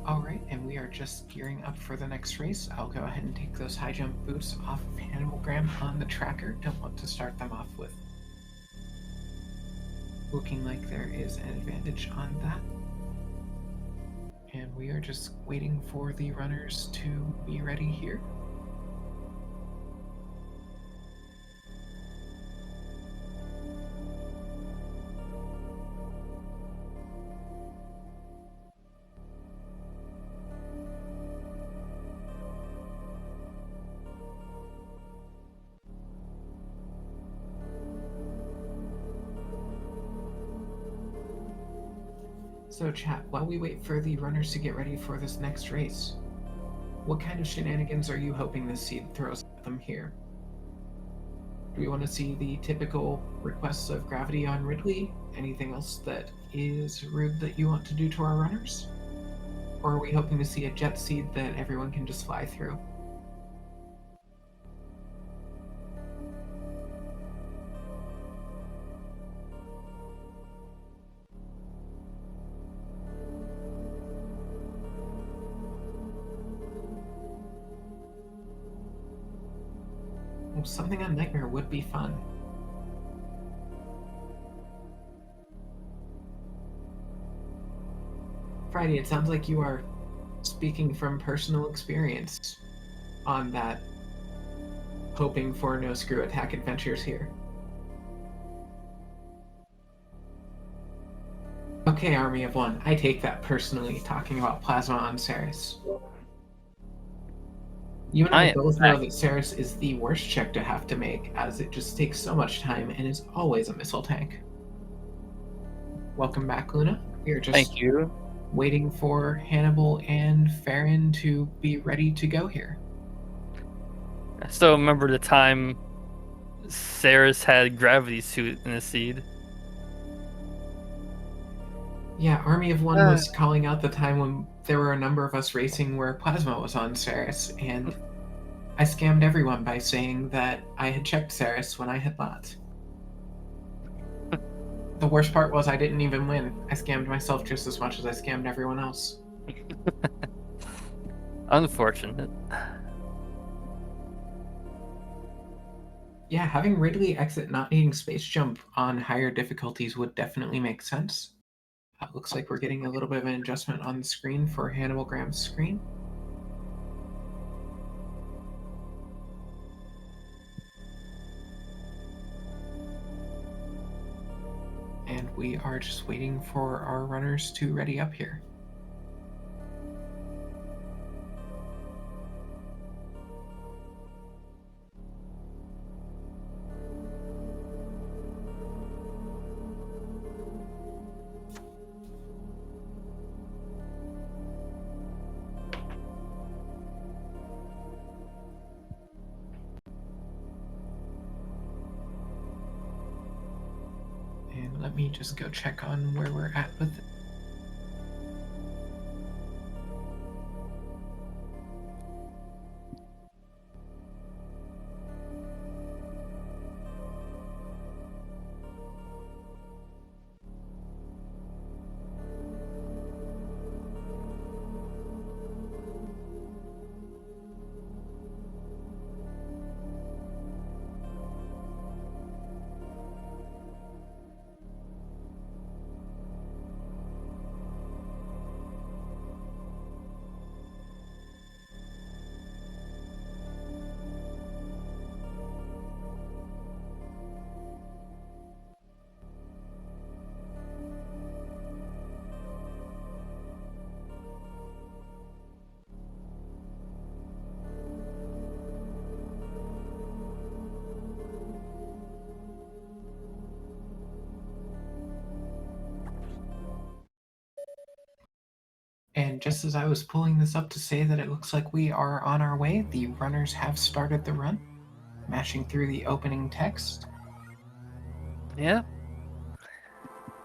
Alright, and we are just gearing up for the next race. I'll go ahead and take those high jump boots off of HannibalGraham on the tracker. Don't want to start them off with looking like there is an advantage on that. And we are just waiting for the runners to be ready here. So chat, while we wait for the runners to get ready for this next race, what kind of shenanigans are you hoping this seed throws at them here? Do we want to see the typical requests of gravity on Ridley? Anything else that is rude that you want to do to our runners? Or are we hoping to see a jet seed that everyone can just fly through? Well, something on Nightmare would be fun. Friday, it sounds like you are speaking from personal experience on that, hoping for no screw attack adventures here. Okay, Army of One, I take that personally, talking about Plasma on Ceres. You and I both know that Ceres is the worst check to have to make, as it just takes so much time and is always a missile tank. Welcome back, Luna. We are just Thank you. Waiting for Hannibal and Farin to be ready to go here. I still remember the time Ceres had gravity suit in the seed. Yeah, Army of One was calling out the time when there were a number of us racing where Plasma was on Ceres, and I scammed everyone by saying that I had checked Ceres when I had not. The worst part was I didn't even win. I scammed myself just as much as I scammed everyone else. Unfortunate. Yeah, having Ridley exit not needing space jump on higher difficulties would definitely make sense. Looks like we're getting a little bit of an adjustment on the screen for HannibalGraham's screen. And we are just waiting for our runners to ready up here. And let me just go check on where we're at with it. And just as I was pulling this up to say that it looks like we are on our way, the runners have started the run, mashing through the opening text. Yeah.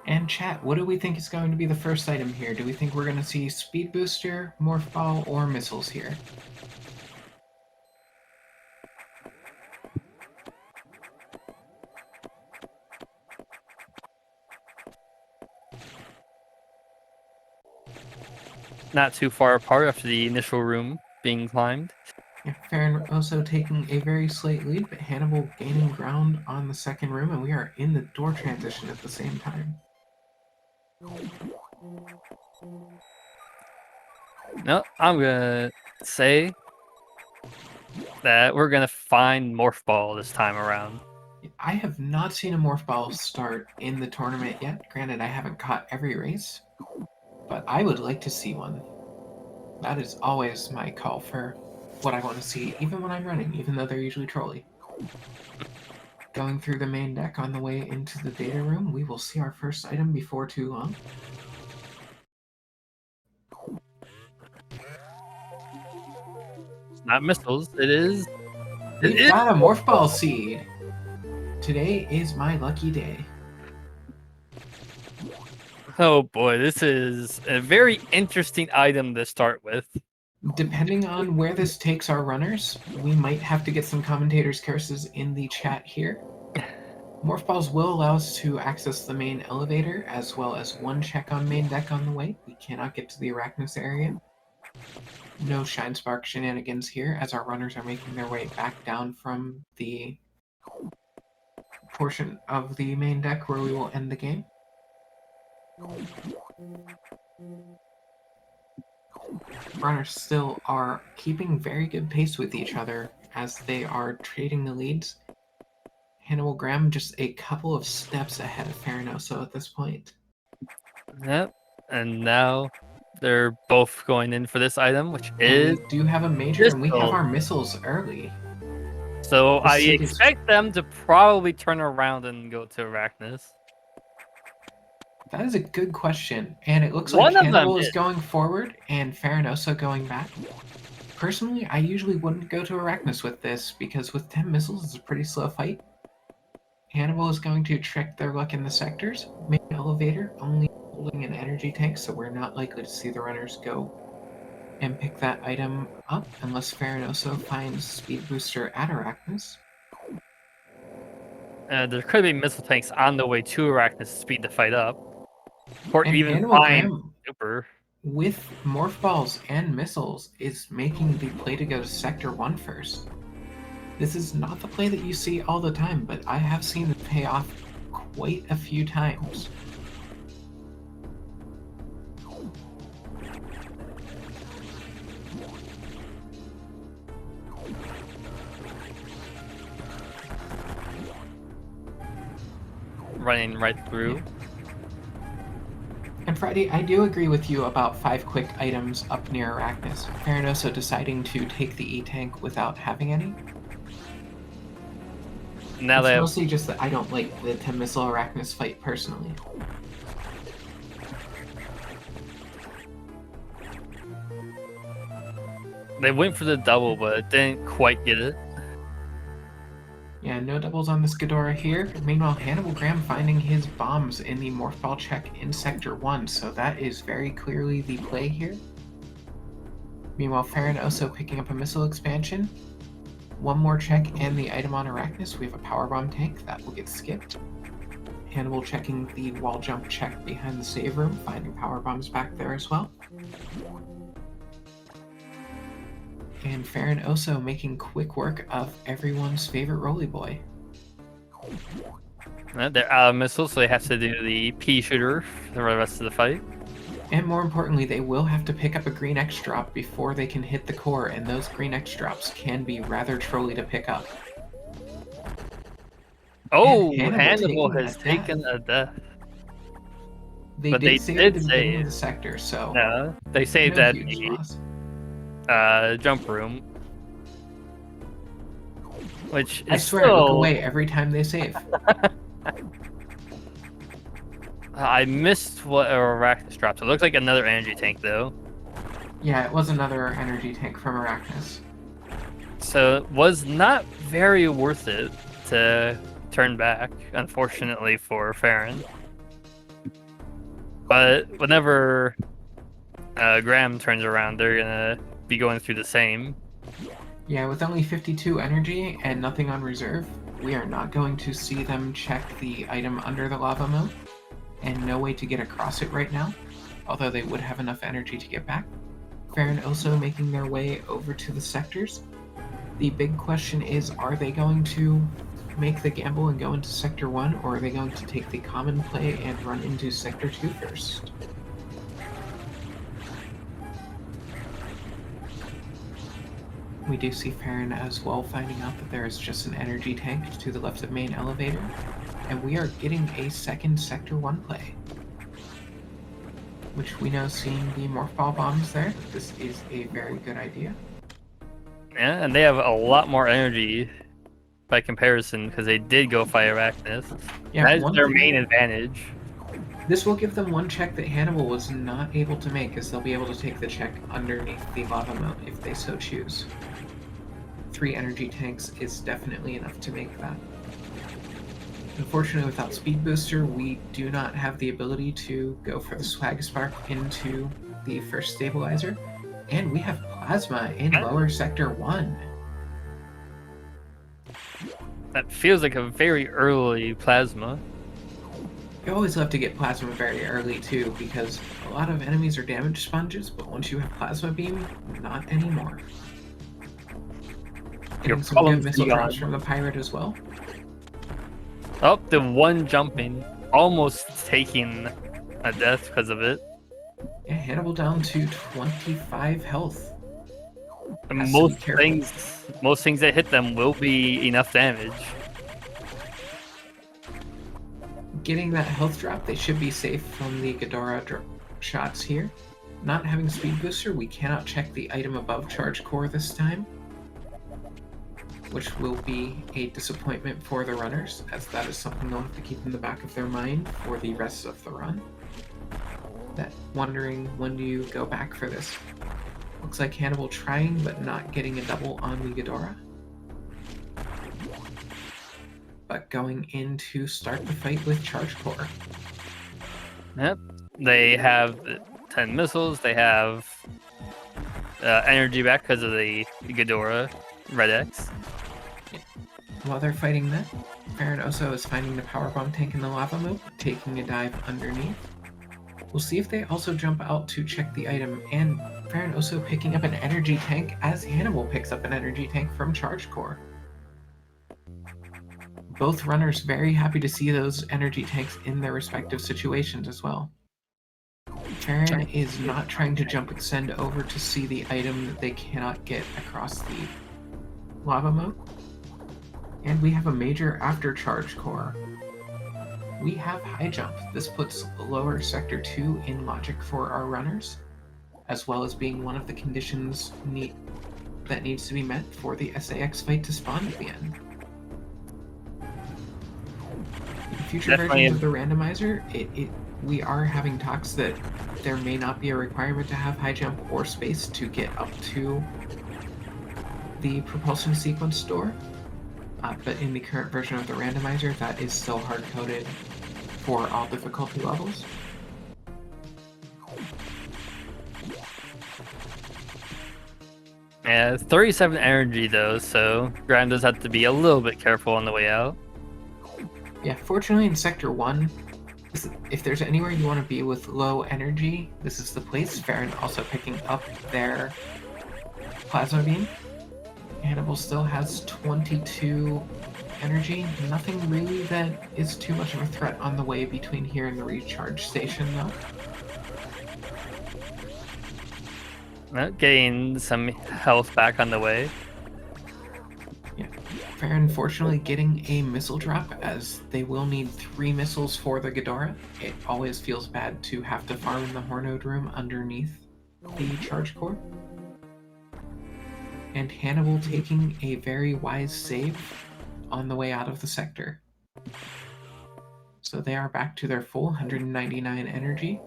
And chat, what do we think is going to be the first item here? Do we think we're going to see Speed Booster, Morph Ball, or Missiles here? not too far apart after the initial room being climbed. Yeah, FarinhOso taking a very slight lead, but Hannibal gaining ground on the second room, and we are in the door transition at the same time. No, I'm gonna say that we're gonna find Morph Ball this time around. I have not seen a Morph Ball start in the tournament yet. Granted, I haven't caught every race, but I would like to see one. That is always my call for what I want to see, even when I'm running, even though they're usually trolly. Going through the main deck on the way into the data room, we will see our first item before too long. It's not missiles, it is. We've got a Morph Ball seed! Today is my lucky day. Oh boy, this is a very interesting item to start with. Depending on where this takes our runners, we might have to get some commentators' curses in the chat here. Morph Balls will allow us to access the main elevator, as well as one check on main deck on the way. We cannot get to the Arachnus area. No Shine Spark shenanigans here, as our runners are making their way back down from the portion of the main deck where we will end the game. Runners still are keeping very good pace with each other as they are trading the leads. HannibalGraham just a couple of steps ahead of FarinhOso at this point. Yep, and now they're both going in for this item, which And is we do have a major, and we have our missiles early. So The I seed is- expect them to probably turn around and go to Arachnus. That is a good question, and it looks One like of them Hannibal is is. going forward and FarinhOso going back. Personally, I usually wouldn't go to Arachnus with this, because with 10 missiles, it's a pretty slow fight. Hannibal is going to trick their luck in the sectors. Main elevator only holding an energy tank, so we're not likely to see the runners go and pick that item up unless FarinhOso finds Speed Booster at Arachnus. There could be missile tanks on the way to Arachnus to speed the fight up. Or And even find HannibalGraham, Super. with Morph Balls and missiles, is making the play to go to Sector 1 first. This is not the play that you see all the time, but I have seen it pay off quite a few times. Running right through. And Friday, I do agree with you about 5 quick items up near Arachnus. FarinhOso deciding to take the E-Tank without having any. Now It's they have. mostly just that I don't like the 10 missile Arachnus fight personally. They went for the double, but didn't quite get it. Yeah, no doubles on this Ghidorah here. Meanwhile, HannibalGraham finding his bombs in the Morph Ball check in Sector 1, so that is very clearly the play here. Meanwhile, FarinhOso picking up a missile expansion. One more check and the item on Arachnus. We have a power bomb tank that will get skipped. Hannibal checking the wall jump check behind the save room, finding power bombs back there as well. And FarinhOso making quick work of everyone's favorite Roly Boy. They're out of missiles, so they have to do the pea shooter for the rest of the fight. And more importantly, they will have to pick up a green X drop before they can hit the core, and those green X drops can be rather trolly to pick up. Oh, And Hannibal taking has a taken death. a death. They But did they save did at the beginning save. of the sector, so No, they saved no that huge loss. jump room. Which is I swear, I look still... away every time they save. I missed what Arachnus dropped. It looks like another energy tank, though. Yeah, it was another energy tank from Arachnus. So it was not very worth it to turn back, unfortunately for Farron. But whenever Graham turns around, they're gonna be going through the same. Yeah, with only 52 energy and nothing on reserve, we are not going to see them check the item under the lava moat, and no way to get across it right now, although they would have enough energy to get back. FarinhOso making their way over to the sectors. The big question is, are they going to make the gamble and go into Sector 1, or are they going to take the common play and run into Sector 2 first? We do see Farin as well finding out that there is just an energy tank to the left of main elevator, and we are getting a second Sector 1 play. Which we know, seeing the Morph Ball bombs there, this is a very good idea. Yeah, and they have a lot more energy by comparison because they did go Fire Arachnus. Yeah, that is their main advantage. This will give them one check that Hannibal was not able to make, as they'll be able to take the check underneath the lava moat if they so choose. 3 energy tanks is definitely enough to make that. Unfortunately, without Speed Booster, we do not have the ability to go for the Swag Spark into the first stabilizer, and we have Plasma in lower Sector 1. That feels like a very early Plasma. You always love to get Plasma very early too, because a lot of enemies are damage sponges, but once you have Plasma Beam, not anymore. Getting some good missile drops from the Pirate as well. Oh, the one jumping, almost taking a death because of it. Yeah, Hannibal down to 25 health. And most things that hit them will be enough damage. Getting that health drop, they should be safe from the Ghidorah shots here. Not having Speed Booster, we cannot check the item above Charge Core this time, which will be a disappointment for the runners, as that is something they'll have to keep in the back of their mind for the rest of the run. That wondering, when do you go back for this? Looks like Hannibal trying, but not getting a double on the Ghidorah. But going in to start the fight with Charge Core. Yep, they have 10 missiles, they have energy back because of the Ghidorah Red X. While they're fighting that, FarinhOso is finding the power bomb tank in the lava moat, taking a dive underneath. We'll see if they also jump out to check the item, and FarinhOso picking up an energy tank as Hannibal picks up an energy tank from Charge Core. Both runners very happy to see those energy tanks in their respective situations as well. Farin is not trying to jump extend over to see the item that they cannot get across the lava moat. And we have a major after Charge Core. We have high jump. This puts lower Sector 2 in logic for our runners, as well as being one of the conditions that needs to be met for the SAX fight to spawn at the end. In future versions of the randomizer, we are having talks that there may not be a requirement to have high jump or space to get up to the propulsion sequence door. But in the current version of the randomizer, that is still hard-coded for all difficulty levels. Yeah, 37 energy though, so Graham does have to be a little bit careful on the way out. Yeah, fortunately in Sector 1, if there's anywhere you want to be with low energy, this is the place. Farin also picking up their Plasma Beam. Hannibal still has 22 energy. Nothing really that is too much of a threat on the way between here and the recharge station, though. Getting some health back on the way. Yeah. Farin fortunately getting a missile drop, as they will need 3 missiles for the Ghidorah. It always feels bad to have to farm in the Hornode room underneath the Charge Core. And Hannibal taking a very wise save on the way out of the sector. So they are back to their full 199 energy.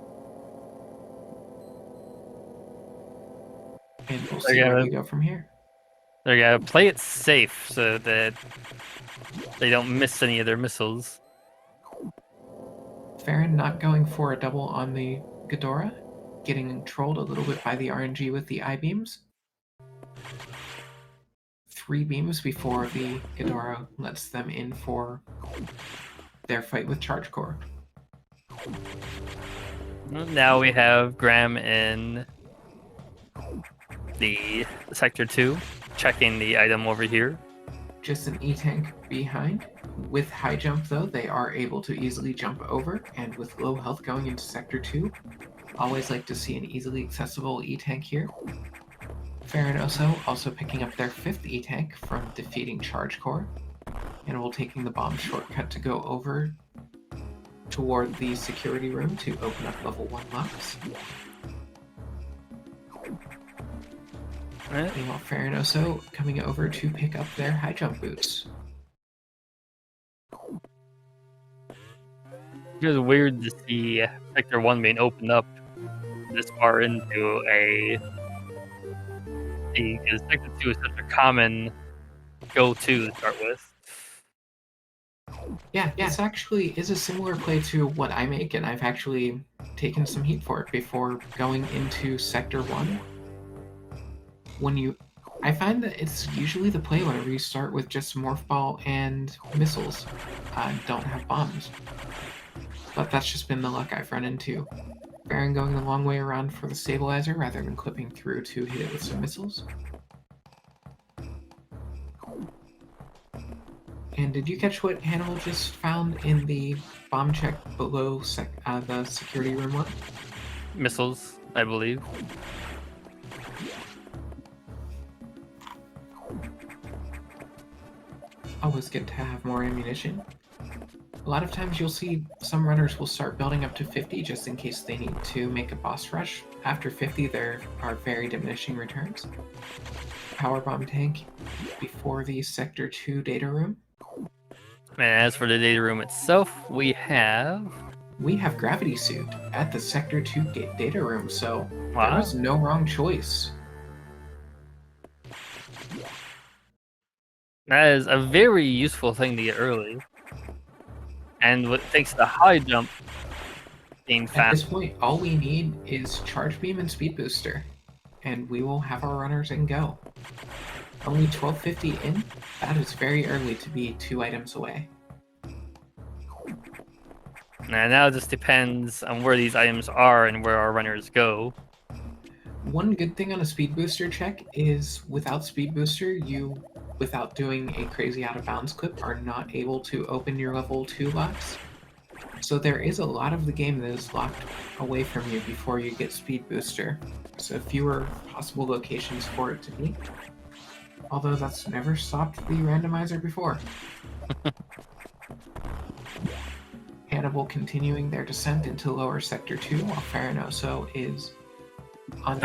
And we'll see where we go from here. They're gonna play it safe so that they don't miss any of their missiles. Farin not going for a double on the Ghidorah, getting trolled a little bit by the RNG with the I-beams. 3 beams before the Ghidorah lets them in for their fight with Charge Core. Now we have Graham in the Sector 2, checking the item over here. Just an E-tank behind. With high jump, though, they are able to easily jump over, and with low health going into Sector 2, always like to see an easily accessible E-tank here. FarinhOso also picking up their 5th E-tank from defeating Charge Core, Hannibal taking the bomb shortcut to go over toward the security room to open up level 1 locks. Meanwhile, FarinhOso coming over to pick up their high jump boots. It was weird to see Sector 1 being opened up this far into a... Because Sector 2 is such a common go-to to start with. Yeah, this actually is a similar play to what I make, and I've actually taken some heat for it before going into Sector 1. I find that it's usually the play whenever you start with just Morph Ball and missiles, don't have bombs. But that's just been the luck I've run into. Farin going the long way around for the stabilizer rather than clipping through to hit it with some missiles. And did you catch what Hannibal just found in the bomb check below the security room one? Missiles, I believe. Always good to have more ammunition. A lot of times you'll see some runners will start building up to 50 just in case they need to make a boss rush. After 50, there are very diminishing returns. Power bomb tank before the Sector 2 data room. And as for the data room itself, we have Gravity Suit at the Sector 2 data room, so wow. There was no wrong choice. That is a very useful thing to get early. And what takes the high jump being fast. At this point, all we need is Charge Beam and Speed Booster, and we will have our runners in go. Only 1250 in, that is very early to be 2 items away. And now it just depends on where these items are and where our runners go. One good thing on a Speed Booster check is without Speed Booster, you, without doing a crazy out of bounds clip, are not able to open your level 2 locks. So there is a lot of the game that is locked away from you before you get Speed Booster. So fewer possible locations for it to be. Although that's never stopped the randomizer before. Hannibal continuing their descent into lower Sector 2, while FarinhOso is on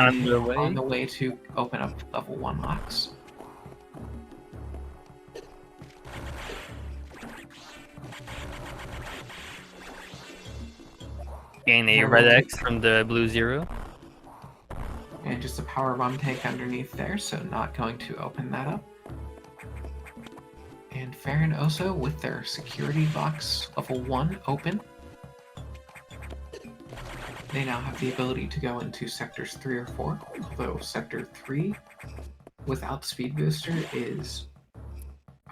the way to open up level 1 locks. Gain a red X from the blue 0. And just a power bomb tank underneath there, so not going to open that up. And FarinhOso with their security box level 1 open. They now have the ability to go into sectors 3 or 4, although sector 3 without Speed Booster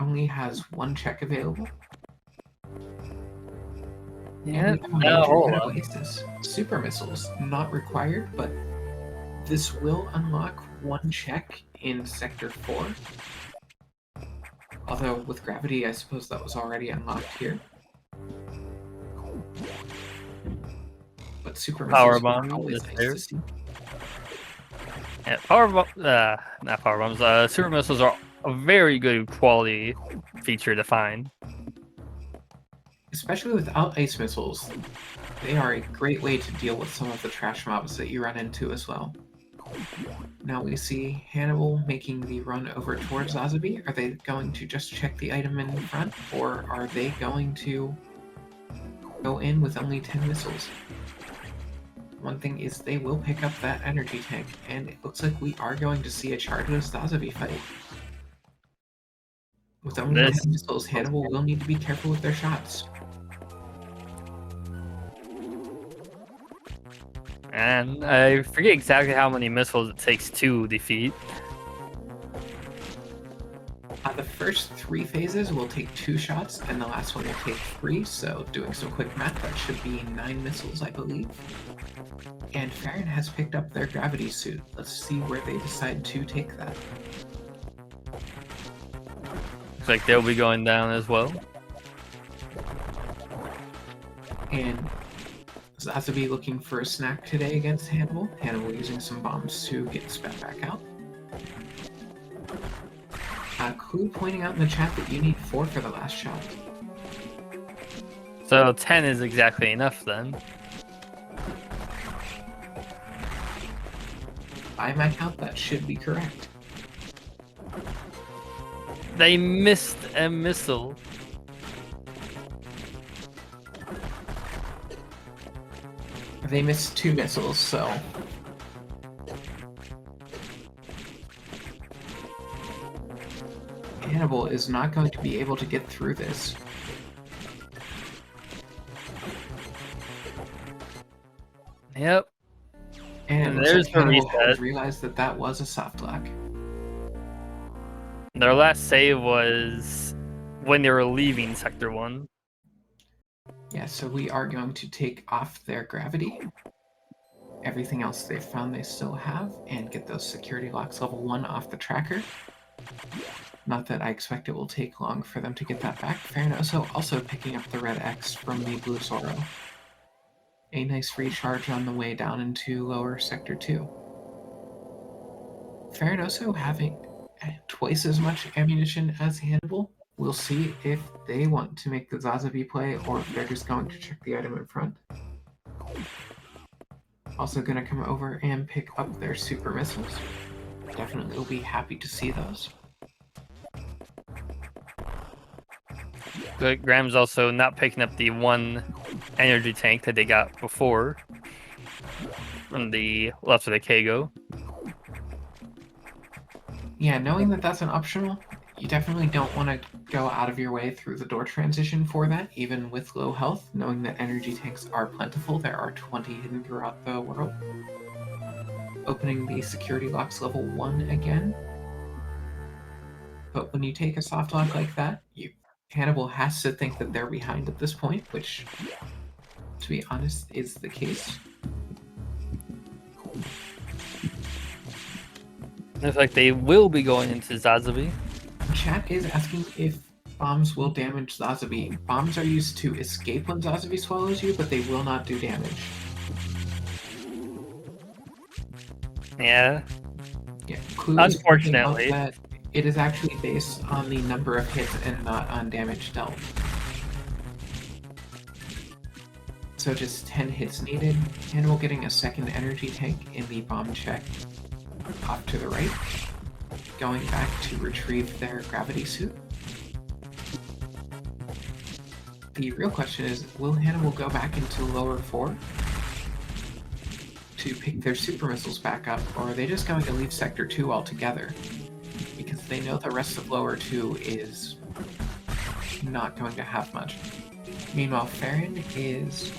only has 1 check available. Yeah, Oasis. Super missiles, not required, but this will unlock 1 check in sector 4. Although with gravity, I suppose that was already unlocked here. But super power missiles bomb are always nice to see. Yeah, not power bombs. Super missiles are a very good quality feature to find. Especially without ice missiles, they are a great way to deal with some of the trash mobs that you run into as well. Now we see Hannibal making the run over towards Azabi. Are they going to just check the item in front, or are they going to go in with only 10 missiles? One thing is they will pick up that energy tank, and it looks like we are going to see a chargeless Azabi fight. With only 10 missiles, Hannibal will need to be careful with their shots. And I forget exactly how many missiles it takes to defeat. The first 3 phases will take 2 shots, and the last one will take 3. So, doing some quick math, that should be 9 missiles, I believe. And Farin has picked up their gravity suit. Let's see where they decide to take that. Looks like they'll be going down as well. And Zazabi looking for a snack today against Hannibal. Hannibal using some bombs to get sped back out. Clue pointing out in the chat that you need 4 for the last shot. So 10 is exactly enough then. By my count, that should be correct. They missed a missile. They missed 2 missiles, so... Hannibal is not going to be able to get through this. Yep. And there's the Hannibal reset. has realized that that was a soft lock. Their last save was when they were leaving Sector 1. Yeah, so we are going to take off their gravity. Everything else they've found they still have, and get those security locks level 1 off the tracker. Not that I expect it will take long for them to get that back. FarinhOso also picking up the red X from the blue Zoro. A nice recharge on the way down into lower Sector 2. FarinhOso having twice as much ammunition as Hannibal. We'll see if they want to make the Zazabi play or if they're just going to check the item in front. Also going to come over and pick up their super missiles. Definitely will be happy to see those. But Graham's also not picking up the 1 energy tank that they got before from the left of the Kago. Yeah, knowing that that's an optional, you definitely don't want to go out of your way through the door transition for that, even with low health, knowing that energy tanks are plentiful. There are 20 hidden throughout the world. Opening the security locks level 1 again. But when you take a soft lock like that, Hannibal has to think that they're behind at this point, which, to be honest, is the case. Looks like they will be going into Zazabi. Chat is asking if bombs will damage Zazabi. Bombs are used to escape when Zazabi swallows you, but they will not do damage. Yeah. Yeah. Clue Unfortunately. is that it is actually based on the number of hits and not on damage dealt. So just 10 hits needed. Hannibal getting a second energy tank in the bomb check off to the right. Going back to retrieve their gravity suit. The real question is, will Hannibal go back into lower 4 to pick their super missiles back up, or are they just going to leave Sector 2 altogether? Because they know the rest of lower 2 is not going to have much. Meanwhile, Farin is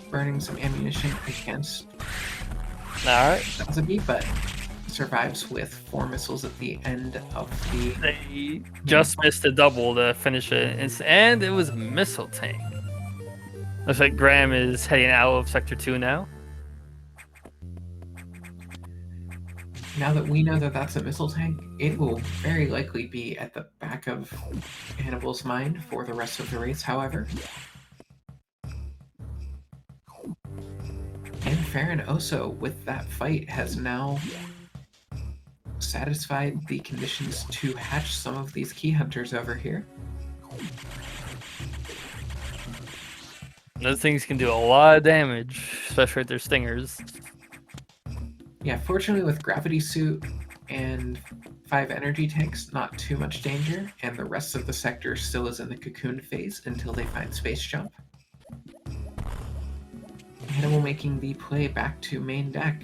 burning some ammunition against Zazabi, but survives with 4 missiles at the end of the... They just missed a double to finish it, and it was a missile tank. Looks like Graham is heading out of Sector 2 now. Now that we know that that's a missile tank, it will very likely be at the back of Hannibal's mind for the rest of the race, however. And FarinhOso, with that fight, has now satisfied the conditions to hatch some of these key hunters over here. Those things can do a lot of damage, especially with their stingers. Yeah, fortunately with Gravity Suit and 5 energy tanks, not too much danger, and the rest of the sector still is in the cocoon phase until they find Space Jump. Hannibal making the play back to main deck.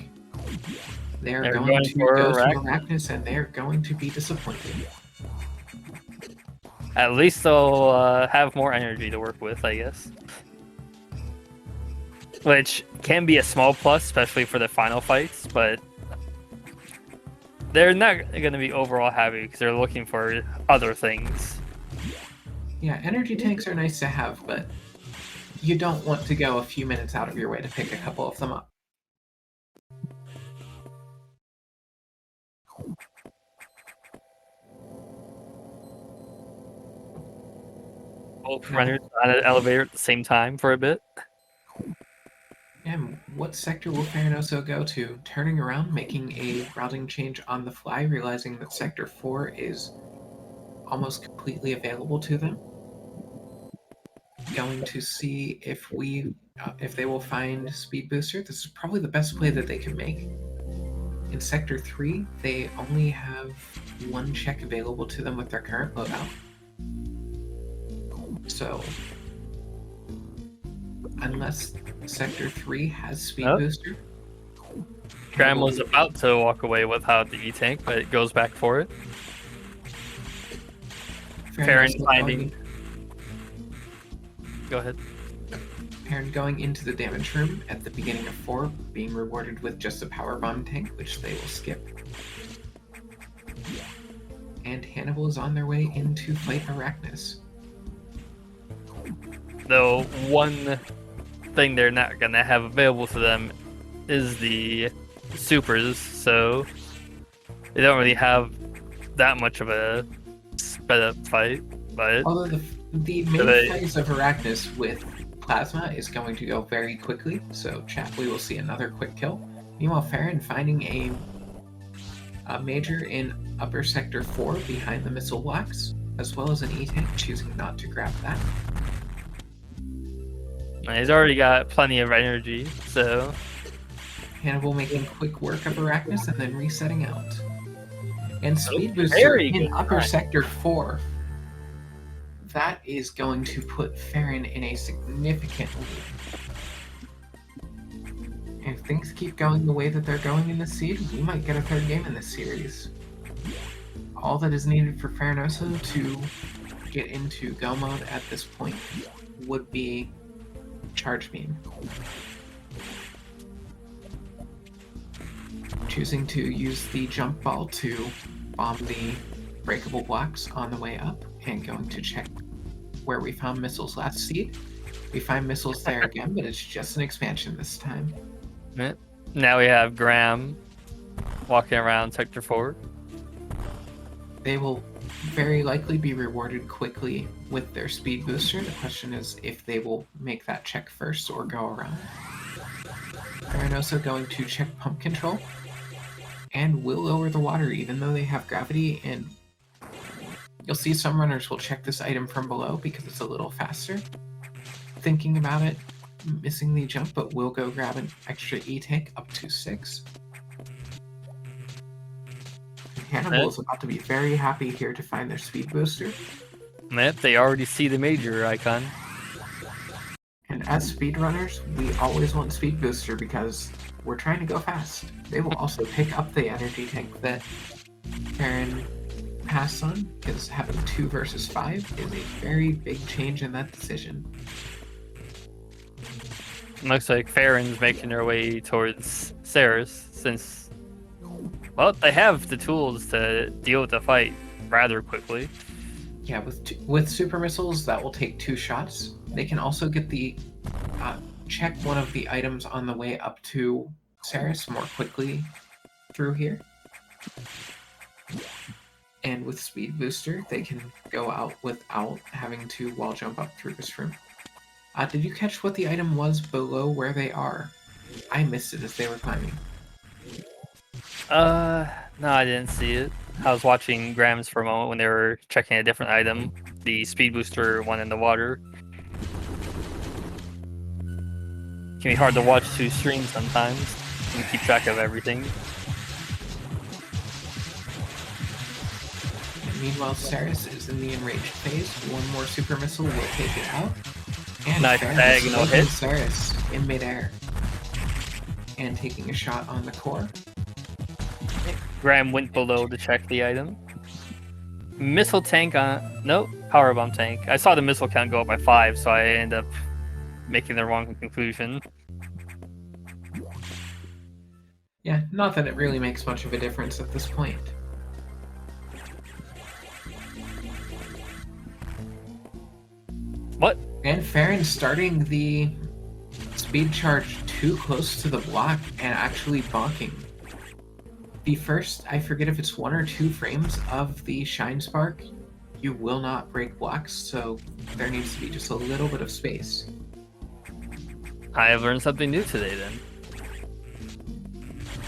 They're going to go to Arachnus, and they're going to be disappointed. At least they'll have more energy to work with, I guess. Which can be a small plus, especially for the final fights, but they're not going to be overall happy because they're looking for other things. Yeah, energy tanks are nice to have, but you don't want to go a few minutes out of your way to pick a couple of them up. Both runners on an elevator at the same time for a bit. And what sector will FarinhOso go to? Turning around, making a routing change on the fly, realizing that Sector 4 is almost completely available to them. Going to see if they will find Speed Booster. This is probably the best play that they can make. In Sector 3, they only have one check available to them with their current loadout. So, unless Sector 3 has Speed Booster. Graham was about to walk away without the E-Tank, but it goes back for it. Farron finding... Go ahead. Farron going into the damage room at the beginning of 4, being rewarded with just a power bomb tank, which they will skip. And Hannibal is on their way in to fight Arachnus. Though one thing they're not going to have available to them is the supers, so they don't really have that much of a sped up fight. But although the main phase of Arachnus with Plasma is going to go very quickly, so we will see another quick kill. Meanwhile, Farron finding a major in upper sector 4 behind the missile blocks, as well as an E-Tank, choosing not to grab that. He's already got plenty of energy, so... Hannibal making quick work of Arachnus and then resetting out. And Speed Booster in upper sector 4. That is going to put Farron in a significant lead. If things keep going the way that they're going in this seed, we might get a third game in this series. All that is needed for FarinhOso to get into go mode at this point would be Charge Beam. Choosing to use the jump ball to bomb the breakable blocks on the way up, and going to check where we found missiles last seed. We find missiles there again, but it's just an expansion this time. Now we have Graham walking around Sector 4. They will very likely be rewarded quickly with their speed booster. The question is if they will make that check first or go around. FarinhOso going to check pump control and will lower the water even though they have gravity, and you'll see some runners will check this item from below because it's a little faster. Thinking about it, missing the jump, but will go grab an extra E-Tank up to 6. Hannibal is about to be very happy here to find their speed booster. They already see the major icon. And as speedrunners, we always want speed booster because we're trying to go fast. They will also pick up the energy tank that Farron passed on, because having 2 versus 5 is a very big change in that decision. Looks like Farron's making their way towards Ceres, since, well, they have the tools to deal with the fight rather quickly. Yeah, with super missiles, that will take 2 shots. They can also get the check one of the items on the way up to Ceres more quickly through here. And with Speed Booster, they can go out without having to wall jump up through this room. Did you catch what the item was below where they are? I missed it as they were climbing. No, I didn't see it. I was watching Graham's for a moment when they were checking a different item, the Speed Booster one in the water. It can be hard to watch 2 streams sometimes and keep track of everything. Meanwhile, Ceres is in the enraged phase. One more super missile will take it out. And nice diagonal hit. Ceres in midair. And taking a shot on the core. Graham went below to check the item. Missile tank on... Nope, power bomb tank. I saw the missile count go up by 5, so I ended up making the wrong conclusion. Yeah, not that it really makes much of a difference at this point. What? And Farron starting the speed charge too close to the block and actually bonking. The first, I forget if it's 1 or 2 frames of the Shine Spark, you will not break blocks, so there needs to be just a little bit of space. I have learned something new today then.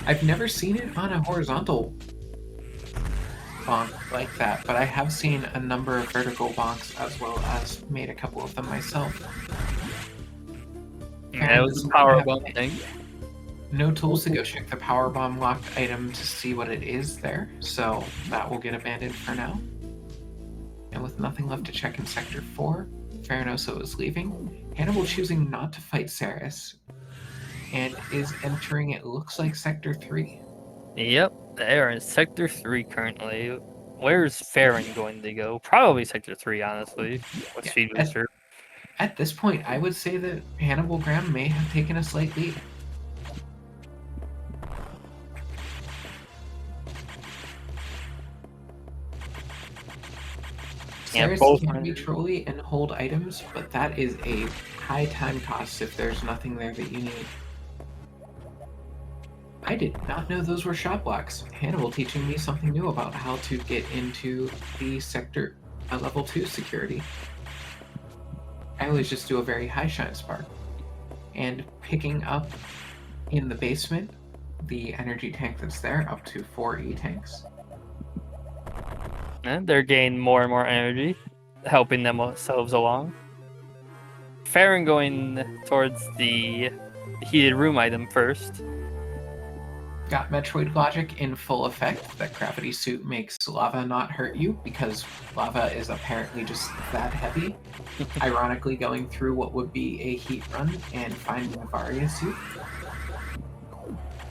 I've never seen it on a horizontal bonk like that, but I have seen a number of vertical bonks as well as made a couple of them myself. Yeah, it was a power bomb thing. No tools to go check the power bomb locked item to see what it is there, so that will get abandoned for now. And with nothing left to check in Sector 4, FarinhOso is leaving. Hannibal choosing not to fight Saris, and is entering, it looks like, Sector 3. Yep, they are in Sector 3 currently. Where's Farron going to go? Probably Sector 3, honestly, with Yeah, Speed Booster. At this point, I would say that HannibalGraham may have taken a slight lead. Saris can be trolly and hold items, but that is a high time cost if there's nothing there that you need. I did not know those were shot blocks. Hannibal teaching me something new about how to get into the sector level 2 security. I always just do a very high shine spark. And picking up in the basement the energy tank that's there, up to 4 E-tanks. And they're gaining more and more energy, helping themselves along. Farron going towards the heated room item first. Got Metroid logic in full effect, that gravity suit makes lava not hurt you because lava is apparently just that heavy. Ironically, going through what would be a heat run and finding a Varia suit.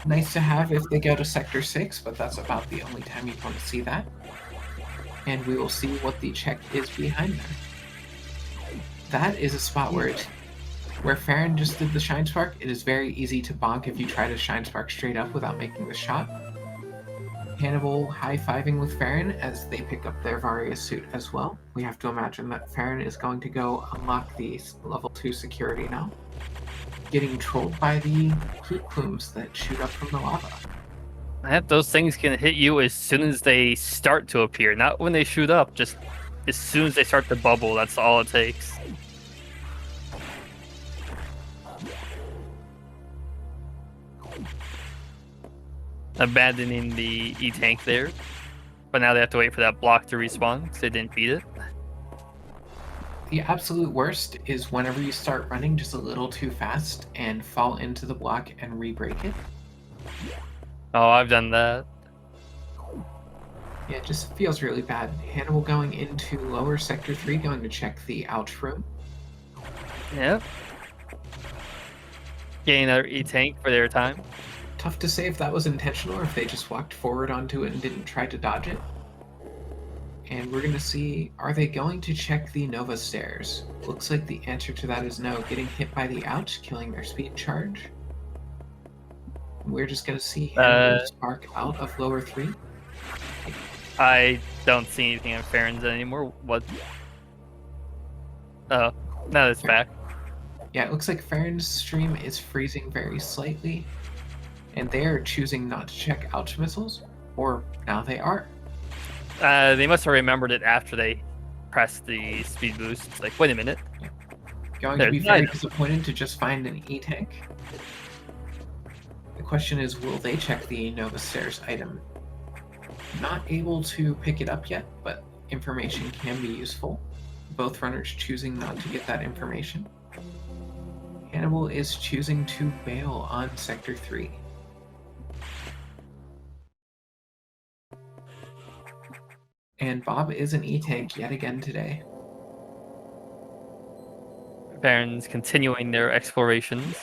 Nice to have if they go to Sector 6, but that's about the only time you're going to see that. And we will see what the check is behind there. That is a spot where Farron just did the Shine Spark. It is very easy to bonk if you try to Shine Spark straight up without making the shot. Hannibal high-fiving with Farron as they pick up their Varia suit as well. We have to imagine that Farron is going to go unlock the level 2 security now. Getting trolled by the heat plumes that shoot up from the lava. Those things can hit you as soon as they start to appear, not when they shoot up, just as soon as they start to bubble, that's all it takes. Abandoning the E-tank there, but now they have to wait for that block to respawn because they didn't beat it. The absolute worst is whenever you start running just a little too fast and fall into the block and re-break it. Oh, I've done that. Yeah, it just feels really bad. Hannibal going into lower Sector 3, going to check the ouch room. Yep. Getting another E-tank for their time. Tough to say if that was intentional or if they just walked forward onto it and didn't try to dodge it. And we're going to see, are they going to check the Nova stairs? Looks like the answer to that is no. Getting hit by the ouch, killing their speed charge. We're just going to see Hannibal spark out of lower 3. I don't see anything on Farron's anymore. What? Oh, now it's back. Yeah, it looks like Farron's stream is freezing very slightly. And they are choosing not to check ouch missiles. Or now they are. They must have remembered it after they pressed the speed boost. It's like, wait a minute. Going to be very disappointed to just find an E-tank. The question is, will they check the Nova Stairs item? Not able to pick it up yet, but information can be useful. Both runners choosing not to get that information. Hannibal is choosing to bail on Sector 3. And Bob is an E-tank yet again today. Farron's continuing their explorations.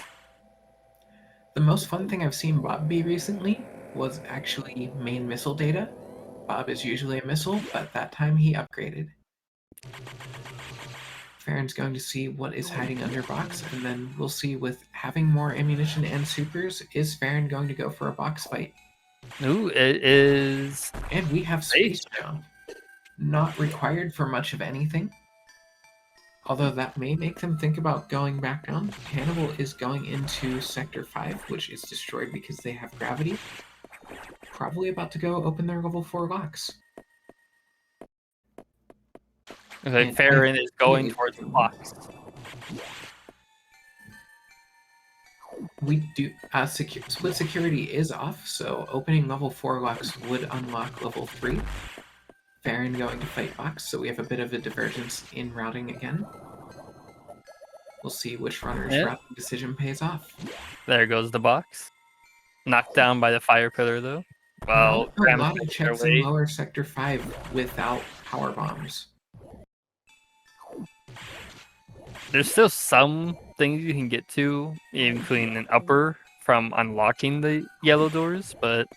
The most fun thing I've seen Bob be recently was actually main missile data. Bob is usually a missile, but that time he upgraded. Farron's going to see what is hiding under box, and then we'll see with having more ammunition and supers, is Farron going to go for a box fight? Ooh, it is. And we have space jump. Not required for much of anything. Although that may make them think about going back down. Hannibal is going into Sector 5, which is destroyed because they have gravity. Probably about to go open their level 4 locks. Okay, Farron is going towards the box. We do split security is off, so opening level 4 locks would unlock level 3. Farron going to fight box, so we have a bit of a divergence in routing again. We'll see which runner's routing decision pays off. There goes the box. Knocked down by the fire pillar, though. Well, a lot of checks in lower sector 5 without power bombs. There's still some things you can get to, including an upper from unlocking the yellow doors, but...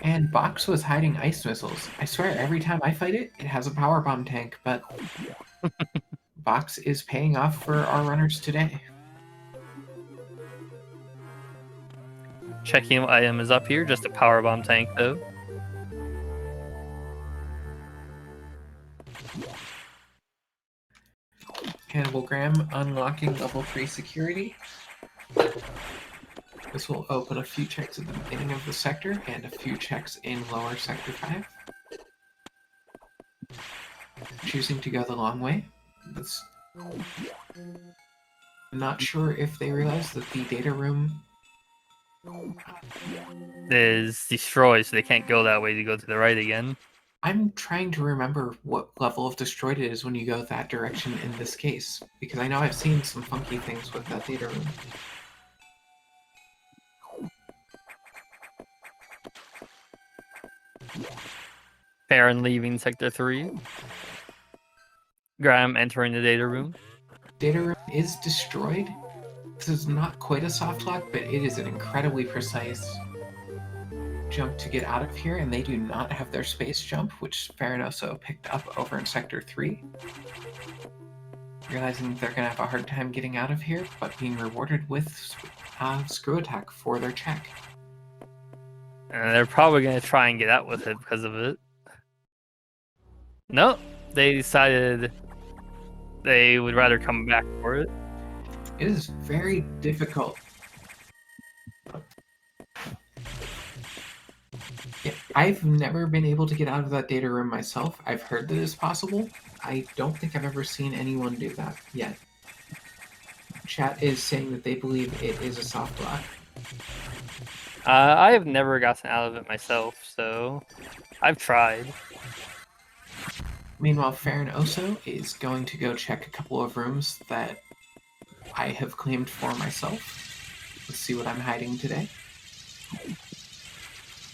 And Box was hiding ice missiles. I swear, every time I fight it, it has a power bomb tank, but... Box is paying off for our runners today. Checking what item is up here, just a power bomb tank, though. HannibalGraham unlocking level 3 security. This will open a few checks at the beginning of the sector and a few checks in lower sector 5. Choosing to go the long way. I'm not sure if they realize that the data room is destroyed, so they can't go that way to go to the right again. I'm trying to remember what level of destroyed it is when you go that direction in this case, because I know I've seen some funky things with that data room. Farron leaving Sector 3. Graham entering the data room. Data room is destroyed. This is not quite a soft lock, but it is an incredibly precise jump to get out of here, and they do not have their space jump, which FarinhOso picked up over in Sector 3. Realizing they're going to have a hard time getting out of here, but being rewarded with screw attack for their check. And they're probably going to try and get out with it because of it. Nope, they decided they would rather come back for it. It is very difficult. Yeah, I've never been able to get out of that data room myself. I've heard that it's possible. I don't think I've ever seen anyone do that yet. Chat is saying that they believe it is a soft lock. I have never gotten out of it myself, so I've tried. Meanwhile, FarinhOso is going to go check a couple of rooms that I have claimed for myself. Let's see what I'm hiding today.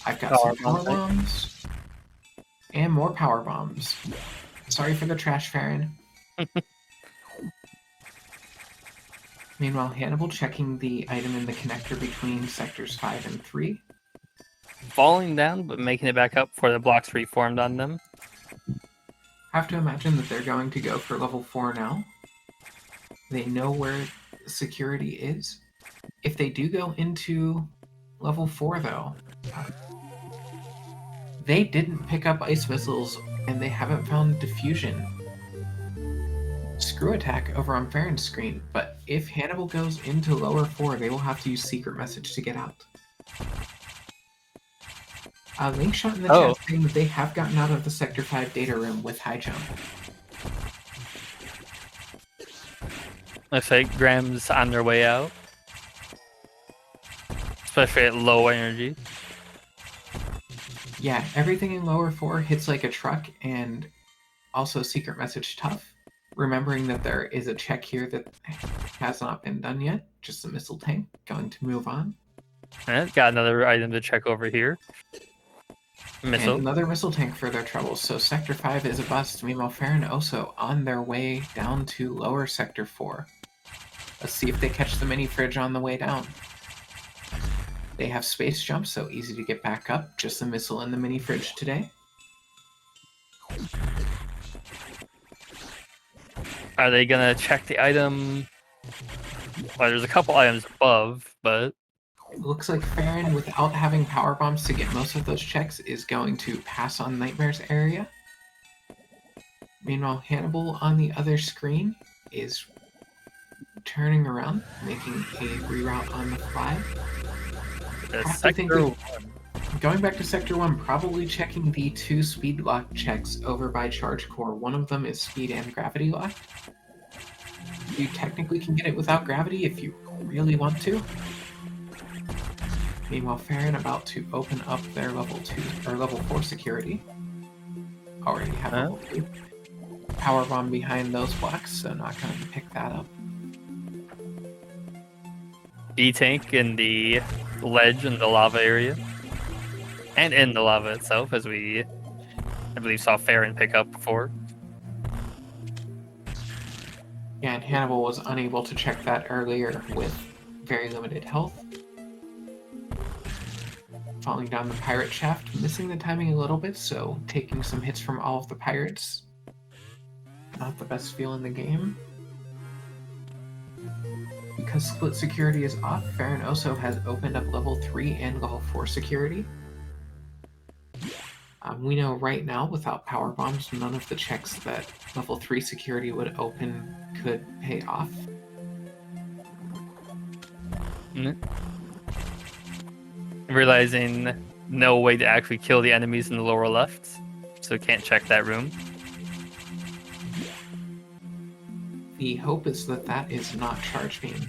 I've got some power bombs and more power bombs. Sorry for the trash, Farron. Meanwhile, Hannibal checking the item in the connector between sectors 5 and 3. Falling down, but making it back up before the blocks reformed on them. Have to imagine that they're going to go for level 4 now. They know where security is. If they do go into level 4, though, they didn't pick up ice missiles, and they haven't found diffusion. Screw attack over on Farron's screen, but if Hannibal goes into lower 4, they will have to use secret message to get out. Link shot in the chat saying that they have gotten out of the Sector 5 data room with high jump. Looks like Graham's on their way out. Especially at low energy. Yeah, everything in lower 4 hits like a truck, and also secret message tough. Remembering that there is a check here that has not been done yet. Just a missile tank. Going to move on. And got another item to check over here. Missile. And another missile tank for their troubles. So Sector 5 is a bust. Meanwhile, FarinhOso on their way down to lower Sector 4. Let's see if they catch the mini fridge on the way down. They have space jump, so easy to get back up. Just a missile in the mini fridge today. Are they gonna check the item? Well, there's a couple items above, but It looks like Farron, without having power bombs to get most of those checks, is going to pass on Nightmare's area. Meanwhile, Hannibal on the other screen is turning around, making a reroute on the fly. the Have to think sector. that going back to Sector 1, probably checking the 2 speed lock checks over by Charge Core. One of them is speed and gravity lock. You technically can get it without gravity if you really want to. Meanwhile, Farron about to open up their level 2 or level 4 security. Already have level 2. Power bomb behind those blocks, so not going to pick that up. E-tank in the ledge in the lava area. And in the lava itself, as we, I believe, saw Farron pick up before. Yeah, and Hannibal was unable to check that earlier with very limited health. Falling down the pirate shaft, missing the timing a little bit, so taking some hits from all of the pirates. Not the best feel in the game. Because split security is off, FarinhOso has opened up level 3 and level 4 security. We know right now, without power bombs, none of the checks that level 3 security would open could pay off. Realizing no way to actually kill the enemies in the lower left, so can't check that room. The hope is that that is not charge beam.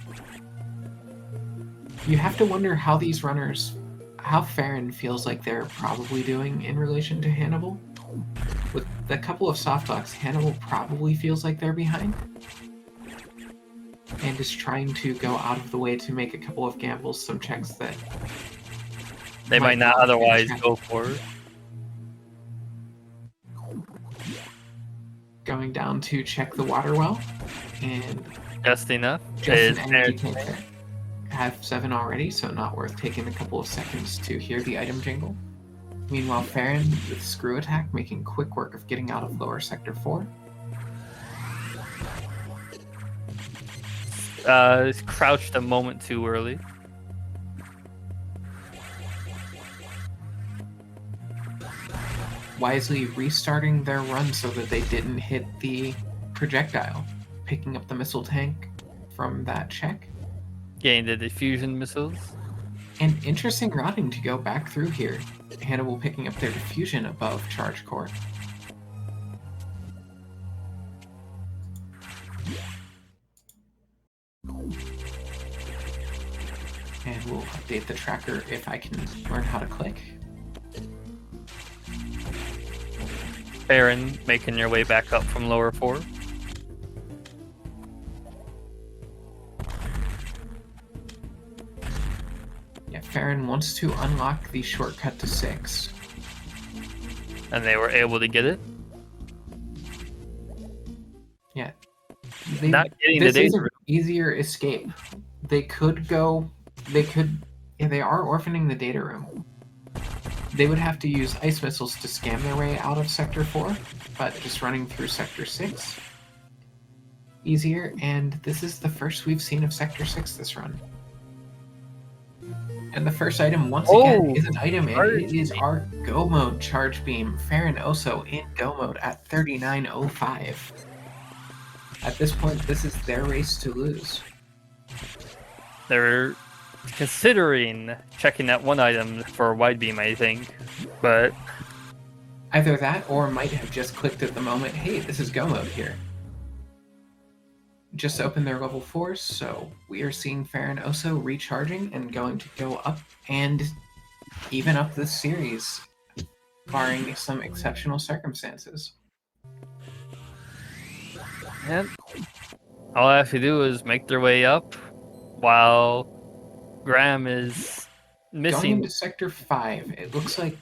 You have to wonder how these runners, how Farron feels like they're probably doing in relation to Hannibal. With a couple of soft locks, Hannibal probably feels like they're behind. And is trying to go out of the way to make a couple of gambles, some checks that They might not have been otherwise checked. go for it. Going down to check the water well, and Just enough. just Is an energy tank there. Have 7 already, so not worth taking a couple of seconds to hear the item jingle. Meanwhile, Farron with screw attack making quick work of getting out of lower sector 4. Crouched a moment too early. Wisely restarting their run so that they didn't hit the projectile, picking up the missile tank from that check. Getting the diffusion missiles. And interesting routing to go back through here. Hannibal picking up their diffusion above Charge Core. And we'll update the tracker if I can learn how to click. Farron making your way back up from lower 4. Yeah, Farron wants to unlock the shortcut to 6. And they were able to get it. Yeah. Not getting the This is data an room. easier escape. They are orphaning the data room. They would have to use ice missiles to scam their way out of Sector 4, but just running through Sector 6. Easier, and this is the first we've seen of Sector 6 this run. And the first item, once again, is an item, and it is our Go Mode Charge Beam. FarinhOso in Go Mode at 39.05. At this point, this is their race to lose. They're considering checking that one item for a wide beam, I think. But Either that, or might have just clicked at the moment, hey, this is Go Mode here. Just opened their level 4, so we are seeing FarinhOso recharging and going to go up and even up this series, barring some exceptional circumstances. and all I have to do is make their way up while Graham is Going missing. into Sector 5, it looks like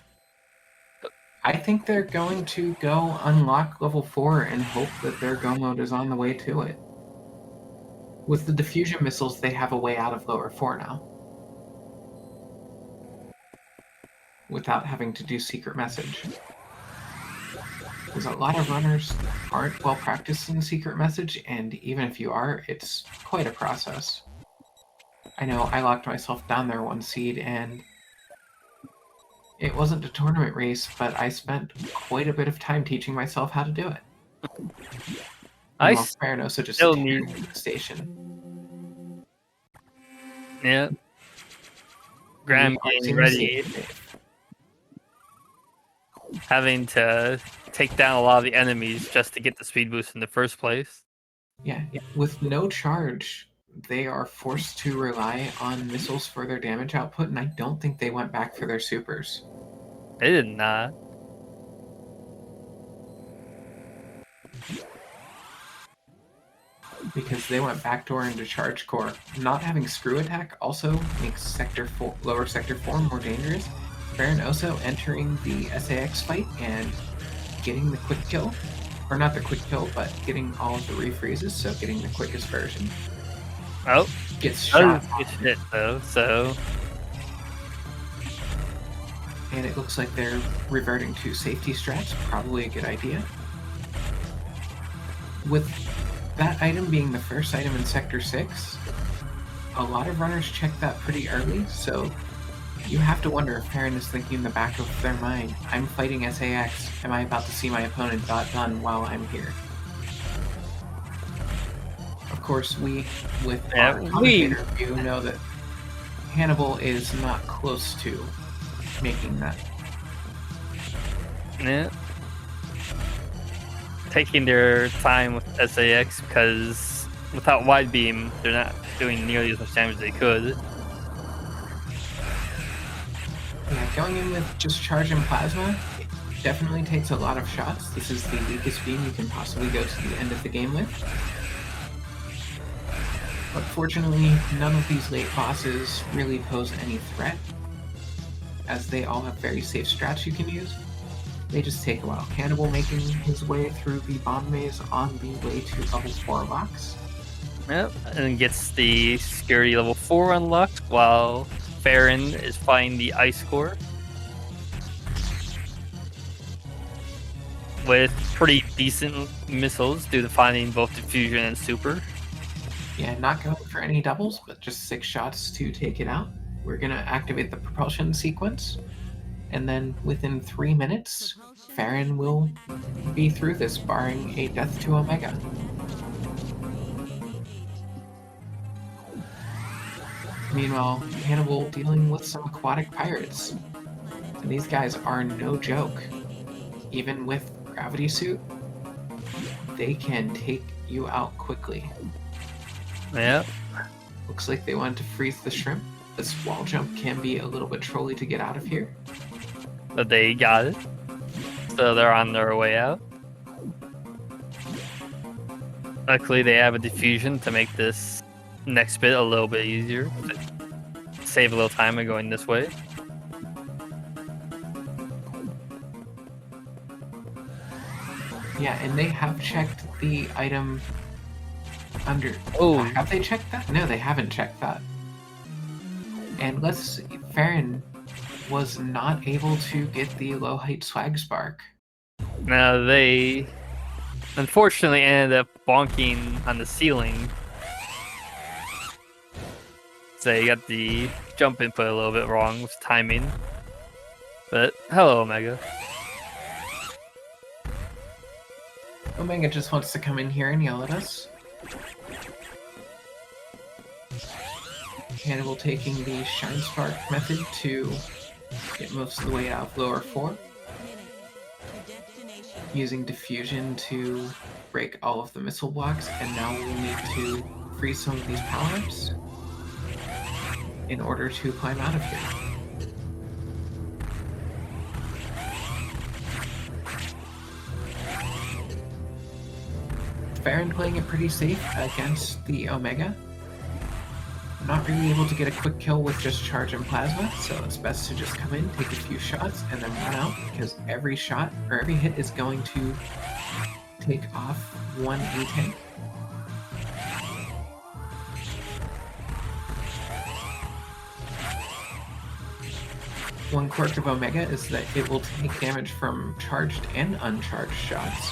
I think they're going to go unlock level 4 and hope that their Go Mode is on the way to it. With the diffusion missiles, they have a way out of lower 4 now. Without having to do secret message. Because a lot of runners aren't well practiced in secret message, and even if you are, it's quite a process. I know I locked myself down there 1 seed, and it wasn't a tournament race, but I spent quite a bit of time teaching myself how to do it. I Meanwhile, FarinhOso just still tearing need. into the station. Yeah. And Graham we are getting seeing ready, safe. having to take down a lot of the enemies just to get the speed boost in the first place. Yeah, with no charge, they are forced to rely on missiles for their damage output, and I don't think they went back for their supers. They did not. Because they went backdoor into charge core. Not having screw attack also makes lower sector 4 more dangerous. FarinhOso entering the SAX fight and getting the quick kill. Or not the quick kill, but getting all of the refreezes, so getting the quickest version. Oh, Gets shot. It's hit though, so. And it looks like they're reverting to safety strats, probably a good idea. With that item being the first item in Sector 6, a lot of runners check that pretty early, so you have to wonder if Farron is thinking in the back of their mind, I'm fighting SAX, am I about to see my opponent done while I'm here? Of course, we, with our commentator view, know that Hannibal is not close to making that. Yeah. Taking their time with SAX because without wide beam, they're not doing nearly as much damage as they could. Yeah, going in with just charge and plasma definitely takes a lot of shots. This is the weakest beam you can possibly go to the end of the game with. But fortunately, none of these late bosses really pose any threat, as they all have very safe strats you can use. They just take a while. Hannibal making his way through the bomb maze on the way to level 4 box. Yep, and gets the security level 4 unlocked while Farron is fighting the ice core. With pretty decent missiles due to finding both diffusion and super. Yeah, not going for any doubles, but just 6 shots to take it out. We're going to activate the propulsion sequence, and then within 3 minutes, Farron will be through this, barring a death to Omega. Meanwhile, Hannibal dealing with some aquatic pirates. And these guys are no joke. Even with gravity suit, they can take you out quickly. Yeah. Looks like they wanted to freeze the shrimp. This wall jump can be a little bit trolly to get out of here. But they got it. So they're on their way out. Luckily, they have a diffusion to make this next bit a little bit easier. Save a little time by going this way. Yeah, and they have checked the item under... Oh. Have they checked that? No, they haven't checked that. And let's see, Farron was not able to get the low height swag spark. Now they unfortunately ended up bonking on the ceiling. So you got the jump input a little bit wrong with timing. But hello, Omega. Omega just wants to come in here and yell at us. Hannibal taking the Shine Spark method to get most of the way out of lower 4. Using diffusion to break all of the missile blocks, and now we'll need to freeze some of these power-ups in order to climb out of here. Farron playing it pretty safe against the Omega. Not really able to get a quick kill with just charge and plasma, so it's best to just come in, take a few shots, and then run out, because every shot, or every hit is going to take off 1 A-tank. One quirk of Omega is that it will take damage from charged and uncharged shots.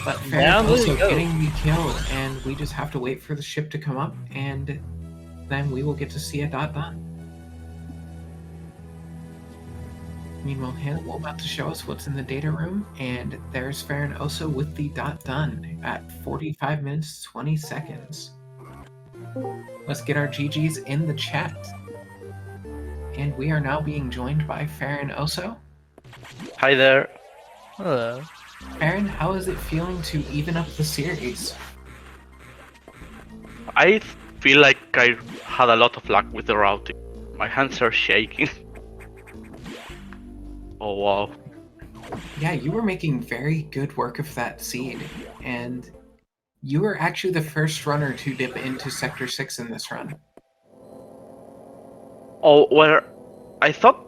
But Farron also getting the kill, and we just have to wait for the ship to come up, and then we will get to see a dot done. Meanwhile, Hannibal about to show us what's in the data room, and there's FarinhOso with the dot done at 45 minutes 20 seconds. Let's get our GGs in the chat. And we are now being joined by FarinhOso. Hi there. Hello. Farron, how is it feeling to even up the series? I feel like I had a lot of luck with the routing. My hands are shaking. Oh wow. Yeah, you were making very good work of that seed, and you were actually the first runner to dip into Sector 6 in this run. Oh, well, I thought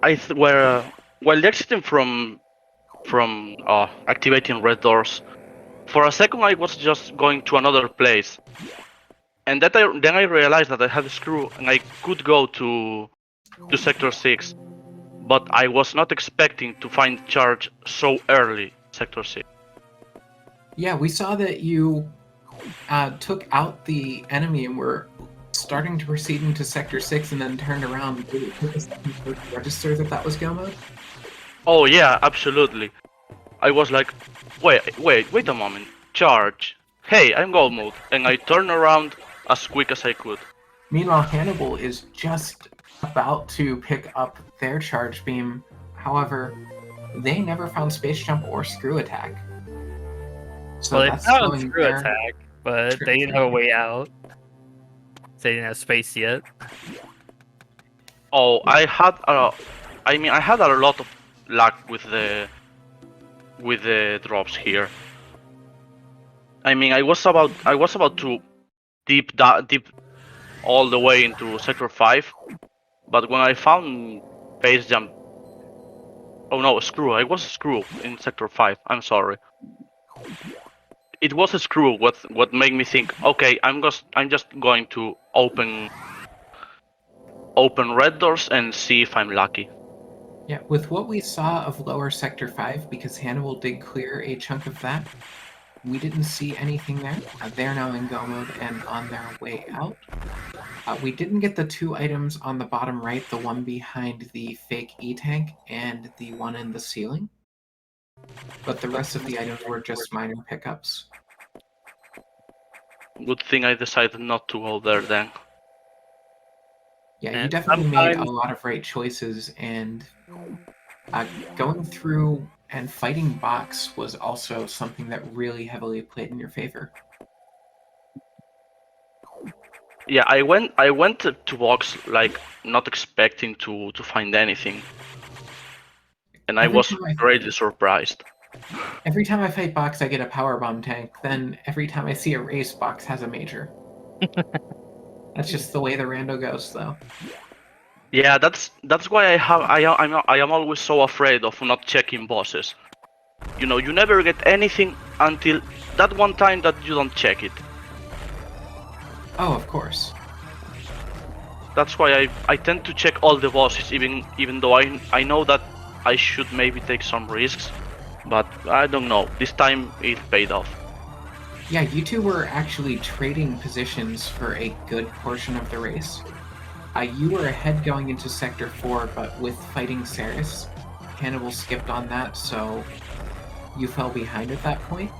while exiting from activating red doors, for a second I was just going to another place, and then I realized that I had a screw and I could go to Sector 6, but I was not expecting to find charge so early, Sector 6. Yeah, we saw that you took out the enemy and were starting to proceed into Sector 6 and then turned around. Did it take a second to register that was go mode? Oh yeah, absolutely. I was like, wait a moment, charge. Hey, I'm go mode, and I turned around as quick as I could. Meanwhile, Hannibal is just about to pick up their charge beam. However, they never found space jump or screw attack. So well, they that's found screw attack, but they didn't have a way out. So they didn't have space yet. Oh, I had a lot of luck with the drops here. I mean, I was about to dip all the way into Sector 5, but when I found base jump, oh no, a screw. I was a screw in Sector 5. I'm sorry. It was a screw. What made me think, okay, I'm just going to open red doors and see if I'm lucky. Yeah, with what we saw of lower Sector 5, because Hannibal did clear a chunk of that, we didn't see anything there. They're now in go mode and on their way out. We didn't get the two items on the bottom right, the one behind the fake E-tank and the one in the ceiling. But the rest of the items were just minor pickups. Good thing I decided not to go there then. Yeah, you definitely made a lot of right choices, and going through and fighting box was also something that really heavily played in your favor. Yeah, I went to box like not expecting to find anything, and I was greatly surprised. Every time I fight box, I get a power bomb tank. Then every time I see a race, box has a major. That's just the way the rando goes, though. Yeah, that's why I am always so afraid of not checking bosses. You know, you never get anything until that one time that you don't check it. Oh, of course. That's why I tend to check all the bosses, even though I know that I should maybe take some risks, but I don't know. This time it paid off. Yeah, you two were actually trading positions for a good portion of the race. You were ahead going into Sector 4, but with fighting Ceres, Hannibal skipped on that, so you fell behind at that point.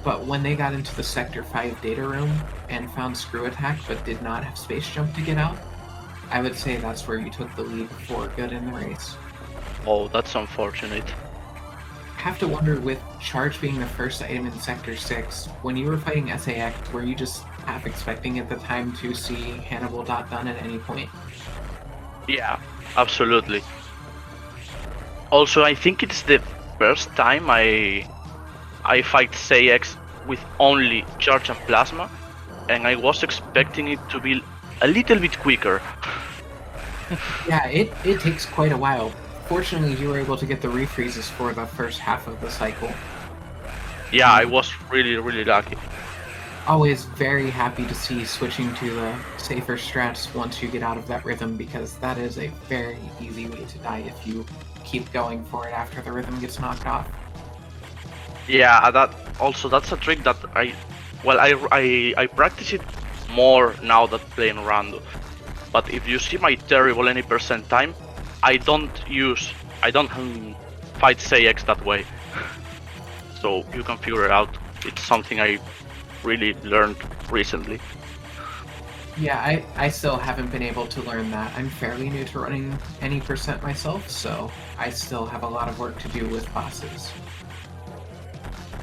But when they got into the Sector 5 data room and found screw attack but did not have space jump to get out, I would say that's where you took the lead for good in the race. Oh, that's unfortunate. I have to wonder, with charge being the first item in Sector 6, when you were fighting SAX, were you just half expecting at the time to see Hannibal dot done at any point? Yeah, absolutely. Also, I think it's the first time I fight SAX with only charge and plasma, and I was expecting it to be a little bit quicker. Yeah, it takes quite a while. Fortunately, you were able to get the refreezes for the first half of the cycle. Yeah, I was really lucky. always very happy to see switching to safer strats once you get out of that rhythm, because that is a very easy way to die if you keep going for it after the rhythm gets knocked off. Yeah, that's a trick that I practice it more now that playing rando. But if you see my terrible any percent time, I don't fight CX that way. So you can figure it out. It's something I really learned recently. Yeah, I still haven't been able to learn that. I'm fairly new to running any percent myself, so I still have a lot of work to do with bosses.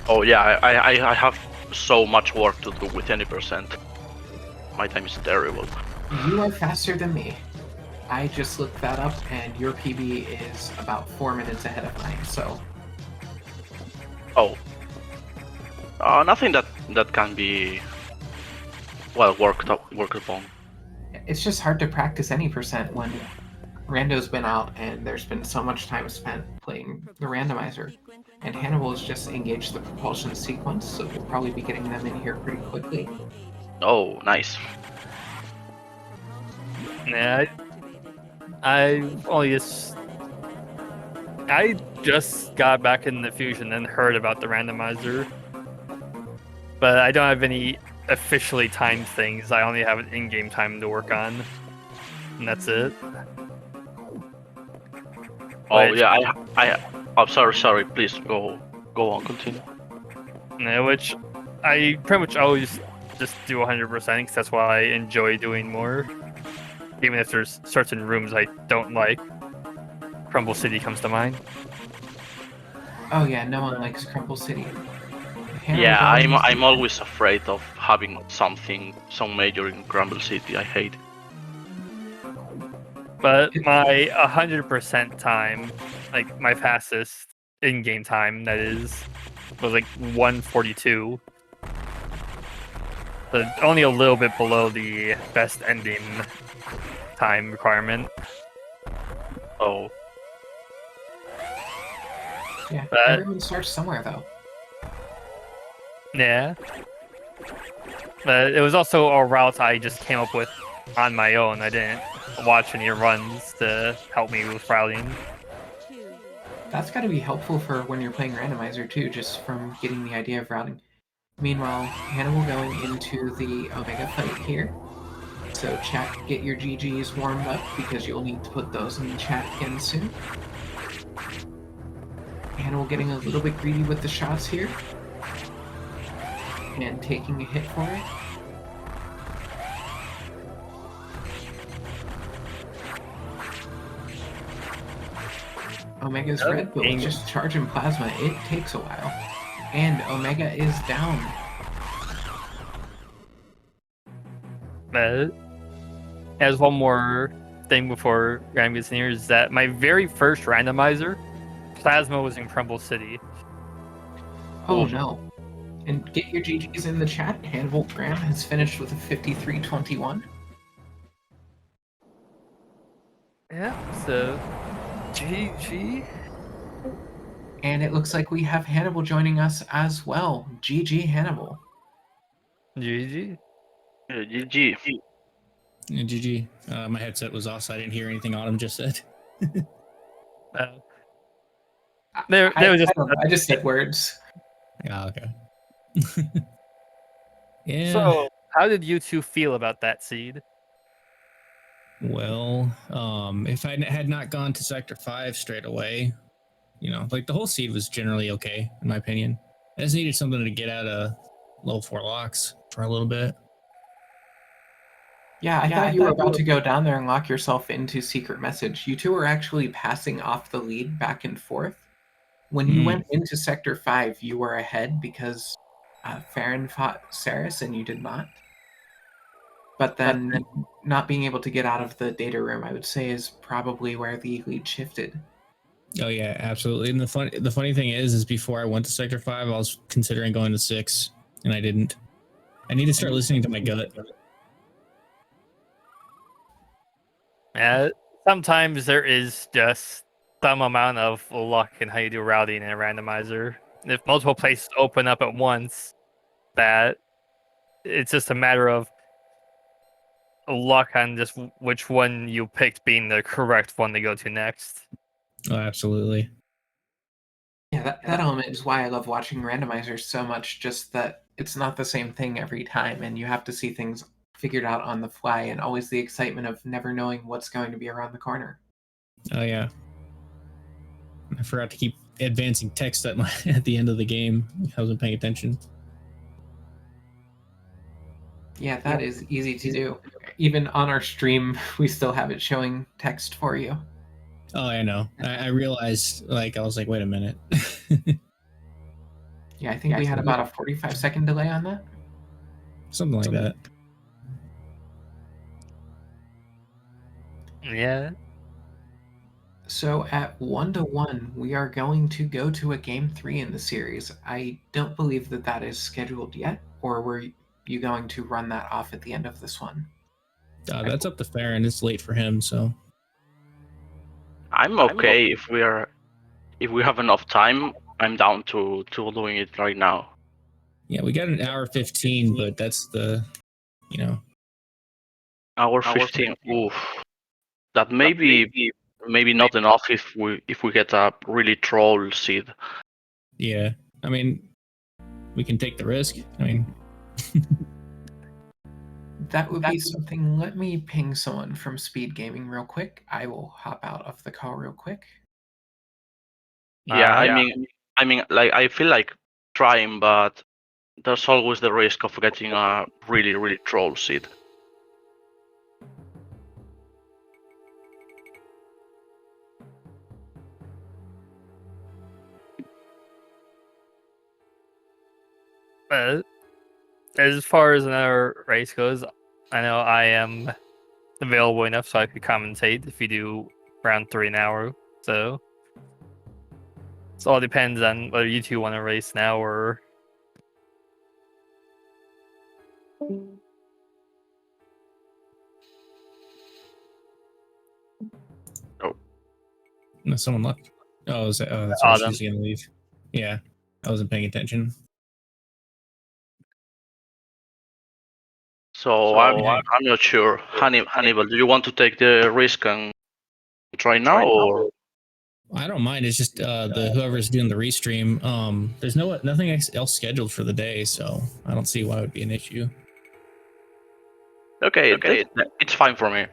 Oh yeah, I have so much work to do with any percent. My time is terrible. You are faster than me. I just looked that up, and your PB is about 4 minutes ahead of mine, so... Oh. Nothing that can be, well, worked upon. It's just hard to practice any percent when Rando's been out and there's been so much time spent playing the randomizer. And Hannibal has just engaged the propulsion sequence, so we'll probably be getting them in here pretty quickly. Oh, nice. Yeah, I just got back in the fusion and heard about the randomizer, but I don't have any officially timed things. I only have an in-game time to work on, and that's it. Oh Which- yeah, I'm sorry. Please go on, continue. Yeah, which I pretty much always just do 100% because that's what I enjoy doing more. Even if there's certain rooms I don't like. Crumble City comes to mind. Oh yeah, no one likes Crumble City. Hannibal Yeah, Gone is- I'm always afraid of having some major in Crumble City. I hate. But my 100% time, like my fastest in-game time, that is, was like 1:42. So only a little bit below the best ending time requirement. Oh, Yeah, But- everyone starts somewhere though. Yeah. But it was also a route I just came up with on my own. I didn't watch any runs to help me with routing. That's got to be helpful for when you're playing randomizer too, just from getting the idea of routing. Meanwhile, Hannibal going into the Omega fight here. So chat, get your GGs warmed up because you'll need to put those in the chat again soon. Hannibal getting a little bit greedy with the shots here. And taking a hit for it. Omega's red, but with just charging plasma, it takes a while. And Omega is down. As one more thing before Graham gets in here is that my very first randomizer, Plasma, was in Crumble City. Oh no. And get your GGs in the chat. HannibalGraham has finished with a 53-21. Yeah, so GG. And it looks like we have Hannibal joining us as well. GG Hannibal. GG. yeah, GG. Yeah, GG. My headset was off, so I didn't hear anything Autumn just said. There was just I just said words. Yeah, okay. Yeah. So, how did you two feel about that seed? Well, if I had not gone to Sector 5 straight away, like the whole seed was generally okay, in my opinion. I just needed something to get out of level 4 locks for a little bit. Yeah, I thought you were about to go down there and lock yourself into Secret Message. You two were actually passing off the lead back and forth. When you went into Sector 5, you were ahead because Farin fought Saris and you did not. But then not being able to get out of the data room, I would say, is probably where the lead shifted. Oh yeah, absolutely. And the funny thing is before I went to Sector 5, I was considering going to 6, and I didn't. I need to start listening to my gut. Sometimes there is just some amount of luck in how you do routing in a randomizer. If multiple places open up at once, that it's just a matter of luck on just which one you picked being the correct one to go to next. Oh, absolutely. Yeah, that element is why I love watching randomizers so much, just that it's not the same thing every time, and you have to see things figured out on the fly, and always the excitement of never knowing what's going to be around the corner. Oh yeah. I forgot to keep advancing text at at the end of the game. I wasn't paying attention. Yeah, that is easy to do. Even on our stream, we still have it showing text for you. Oh, I know. I realized, like, I was like, wait a minute. Yeah, I think we had about a 45-second delay on that. Something like that. Yeah. So at 1-1, we are going to go to a game 3 in the series. I don't believe that is scheduled yet, or were you going to run that off at the end of this one? That's up to Farron. It's late for him, so. I'm okay if we have enough time. I'm down to doing it right now. Yeah, we got an hour 15, but that's the, you know. Hour 15. Oof. That may be maybe not enough if we get a really troll seed. Yeah, I mean, we can take the risk. I mean, that would be something. Let me ping someone from SpeedGaming real quick. I will hop out of the call real quick. Yeah, I mean, like I feel like trying, but there's always the risk of getting a really troll seed. As far as another race goes, I know I am available enough so I could commentate if you do round 3 now. So it all depends on whether you two want to race now or. Oh. No, someone left. Oh, that's right. Autumn. She's gonna leave. Yeah, I wasn't paying attention. So I'm not sure. Hannibal, do you want to take the risk and try now, or? I don't mind. It's just the whoever's doing the restream. There's nothing else scheduled for the day, so I don't see why it would be an issue. Okay, it's fine for me.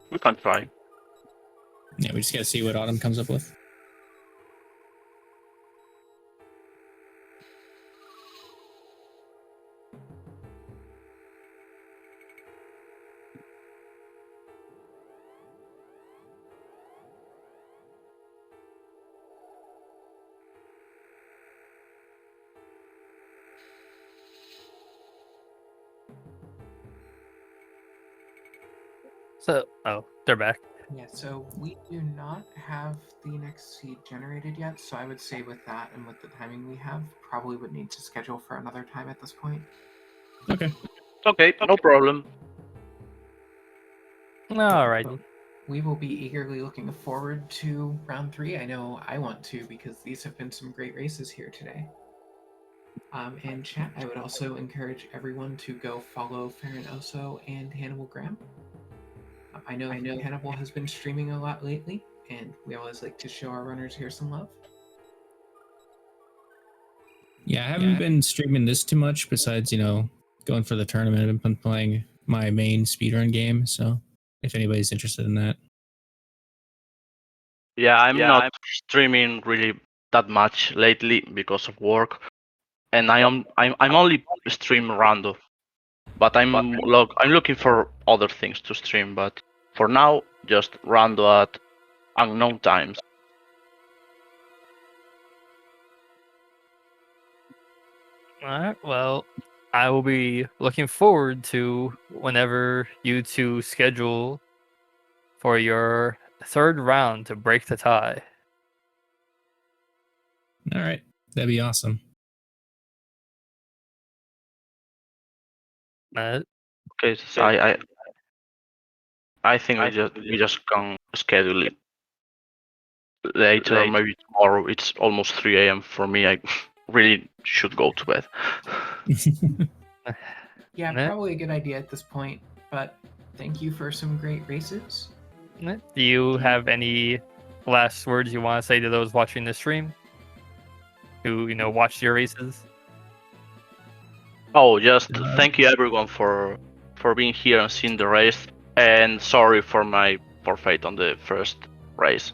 We can try. Yeah, we just gotta see what Autumn comes up with. So, they're back. Yeah, so we do not have the next seed generated yet, so I would say with that and with the timing we have, probably would need to schedule for another time at this point. Okay. Okay, no problem. Alrighty. We will be eagerly looking forward to round 3. I know I want to because these have been some great races here today. And chat, I would also encourage everyone to go follow FarinhOso and HannibalGraham. I know Hannibal has been streaming a lot lately, and we always like to show our runners here some love. Yeah, I haven't been streaming this too much besides, going for the tournament. I've been playing my main speedrun game, so if anybody's interested in that. Yeah, I'm not streaming really that much lately because of work, and I'm only stream rando, but I'm looking for other things to stream. But for now, just rando at unknown times. Alright, well, I will be looking forward to whenever you two schedule for your 3rd round to break the tie. All right, that'd be awesome. Okay, so I think we just can schedule it later, maybe tomorrow. It's almost 3 a.m. for me. I really should go to bed. Yeah, Yeah. probably a good idea at this point, but thank you for some great races. Do you have any last words you want to say to those watching the stream who watched your races? Oh, just thank you everyone for being here and seeing the race, and sorry for my forfeit on the first race.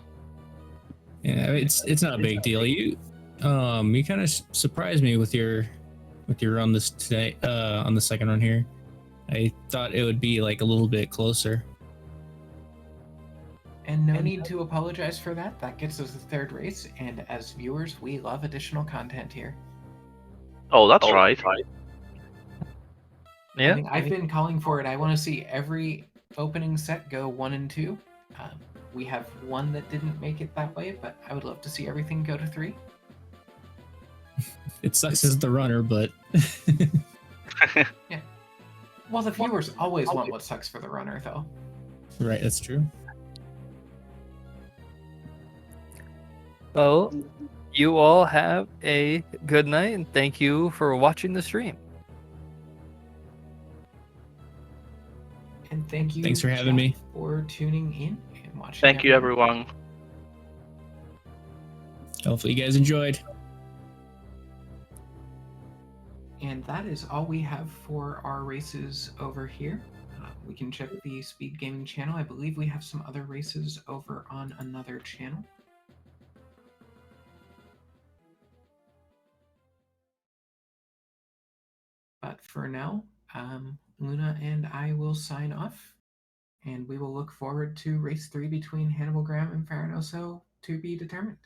Yeah, it's not a big deal. You kind of surprised me with your run this today on the second run here. I thought it would be like a little bit closer. And no need to apologize for that. That gets us the third race, and as viewers, we love additional content here. Oh, that's right. Yeah. I mean, I've been calling for it. I want to see every opening set go 1 and 2. We have one that didn't make it that way, but I would love to see everything go to 3. It sucks as the runner, but Yeah. Well, the viewers always want what sucks for the runner, though. right, that's true. Well, you all have a good night, and thank you for watching the stream. And thank you. Thanks for having chat, me. For tuning in and watching. Thank you, everyone. Hopefully you guys enjoyed. And that is all we have for our races over here. We can check the SpeedGaming channel. I believe we have some other races over on another channel. But for now, Luna and I will sign off, and we will look forward to race 3 between HannibalGraham and FarinhOso to be determined.